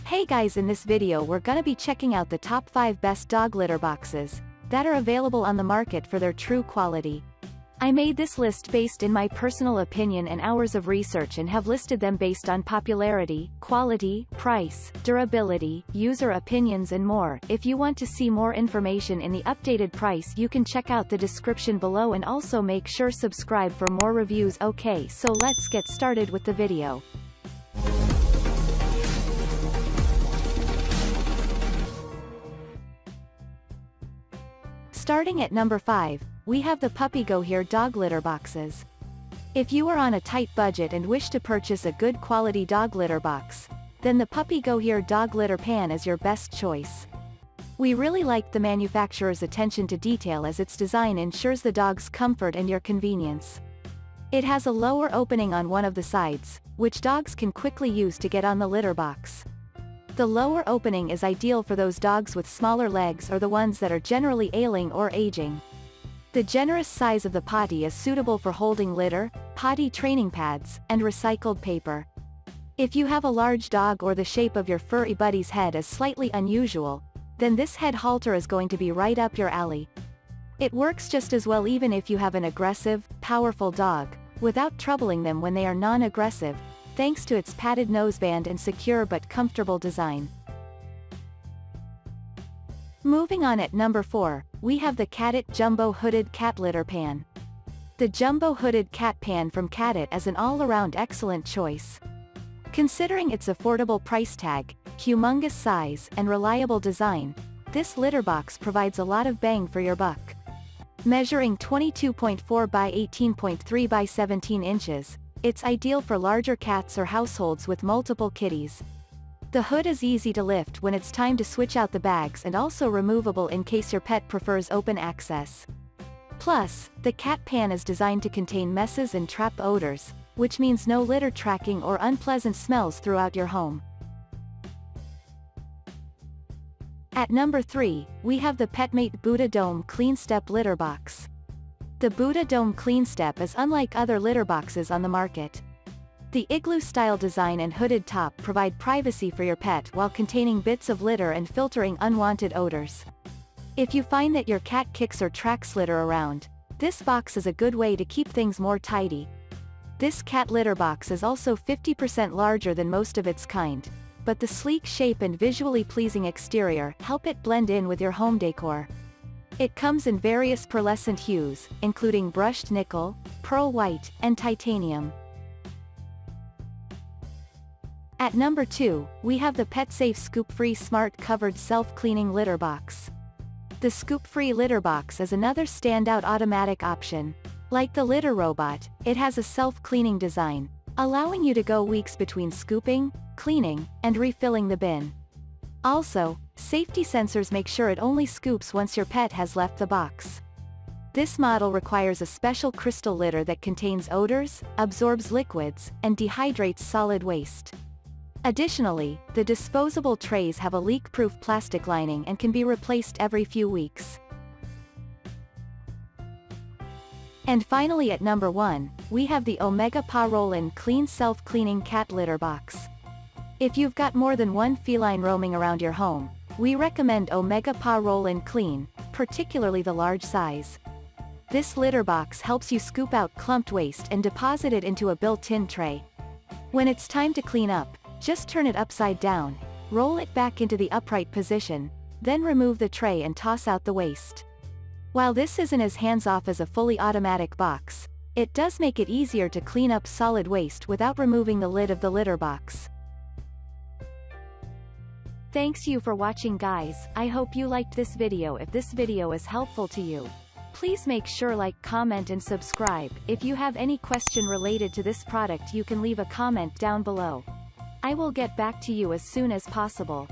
Hey guys, in this video we're gonna be checking out the top 5 best dog litter boxes that are available on the market for their true quality. I made this list based in my personal opinion and hours of research and have listed them based on popularity, quality, price, durability, user opinions and more. If you want to see more information in the updated price, you can check out the description below and also make sure subscribe for more reviews. Okay, so let's get started with the video. Starting at number 5, we have the PuppyGoHere dog litter boxes. If you are on a tight budget and wish to purchase a good quality dog litter box, then the PuppyGoHere dog litter pan is your best choice. We really like the manufacturer's attention to detail as its design ensures the dog's comfort and your convenience. It has a lower opening on one of the sides, which dogs can quickly use to get on the litter box. The lower opening is ideal for those dogs with smaller legs or the ones that are generally ailing or aging. The generous size of the potty is suitable for holding litter, potty training pads, and recycled paper. If you have a large dog or the shape of your furry buddy's head is slightly unusual, then this head halter is going to be right up your alley. It works just as well even if you have an aggressive, powerful dog, without troubling them when they are non-aggressive, thanks to its padded noseband and secure but comfortable design. Moving on at number 4, we have the Catit Jumbo Hooded Cat Litter Pan. The Jumbo Hooded Cat Pan from Catit is an all-around excellent choice. Considering its affordable price tag, humongous size, and reliable design, this litter box provides a lot of bang for your buck. Measuring 22.4 by 18.3 by 17 inches, it's ideal for larger cats or households with multiple kitties. The hood is easy to lift when it's time to switch out the bags and also removable in case your pet prefers open access. Plus, the cat pan is designed to contain messes and trap odors, which means no litter tracking or unpleasant smells throughout your home. At number 3, we have the Petmate Booda Dome Cleanstep Litter Box. The Booda Dome Cleanstep is unlike other litter boxes on the market. The igloo-style design and hooded top provide privacy for your pet while containing bits of litter and filtering unwanted odors. If you find that your cat kicks or tracks litter around, this box is a good way to keep things more tidy. This cat litter box is also 50% larger than most of its kind, but the sleek shape and visually pleasing exterior help it blend in with your home decor. It comes in various pearlescent hues, including brushed nickel, pearl white, and titanium. At number 2, we have the PetSafe ScoopFree Smart Covered Self-Cleaning Litter Box. The ScoopFree litter box is another standout automatic option. Like the litter robot, it has a self-cleaning design, allowing you to go weeks between scooping, cleaning, and refilling the bin. Also, safety sensors make sure it only scoops once your pet has left the box. This model requires a special crystal litter that contains odors, absorbs liquids, and dehydrates solid waste. Additionally, the disposable trays have a leak-proof plastic lining and can be replaced every few weeks. And finally at number 1, we have the Omega Paw Roll-In Clean Self-Cleaning Cat Litter Box. If you've got more than one feline roaming around your home, we recommend Omega Paw Roll-In Clean, particularly the large size. This litter box helps you scoop out clumped waste and deposit it into a built-in tray. When it's time to clean up, just turn it upside down, roll it back into the upright position, then remove the tray and toss out the waste. While this isn't as hands-off as a fully automatic box, it does make it easier to clean up solid waste without removing the lid of the litter box. Thanks you for watching guys, I hope you liked this video. If this video is helpful to you, please make sure like, comment and subscribe. If you have any question related to this product you can leave a comment down below. I will get back to you as soon as possible.